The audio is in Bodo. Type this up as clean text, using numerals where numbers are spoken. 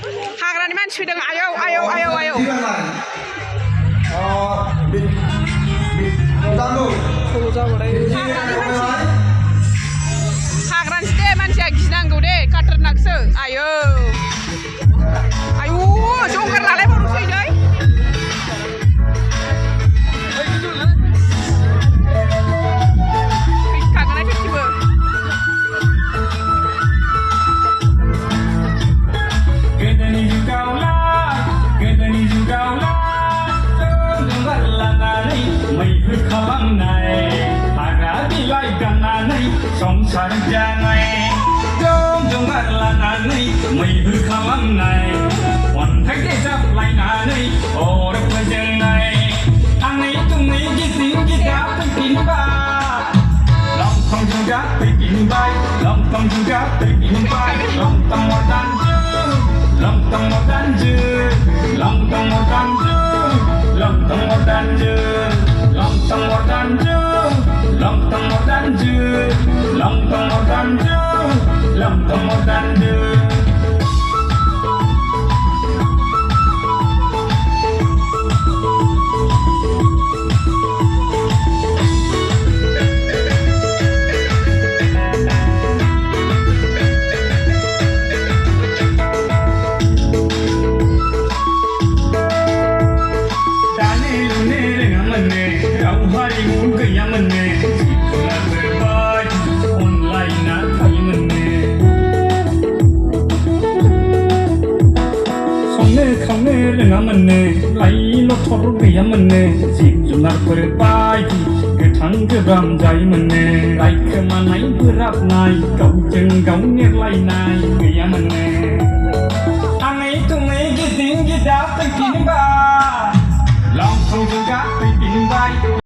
हाग्रानि मानसि फैदों आयौ आयौ आयौ आयौ हाग्रानिसो दे मानसिया गिनांगौ दे खाथारनाकसो आयौ आयौ जंगार लालायबावनोसै नै फैखागोन खेबसेबो मैहुर खालामनाय हाग्रा बिलाइ गाननानै संसार जानाय जंगार लानानै मैहुर खालामनाय अन्थाइ देजाबलायनानै अर फोजोंनाय आंनै थुङै गिदिं गिदा फैफिनबाय लंथं जुगा फैफिनबाय लंथं जुगा फैफिनबाय लंथं मदानजो लंथं मदानजो लंथं मदानजो लंथं मदानजो Lontong mordanju, lontong mordanju, lontong mordanju, lontong mordanju. खावनो रोङामोननो लाइ लथर गैयामोननो जिब जुनारफोर बायदि गोथां गोब्राम जायोमोननो रायखोमानाय बोराबनाय गावजों गाव नेरलायनाय गैयामोननो आङै थुङै गिदिं गिदा फैफिनबाय लंथं जुगा फैफिनबाय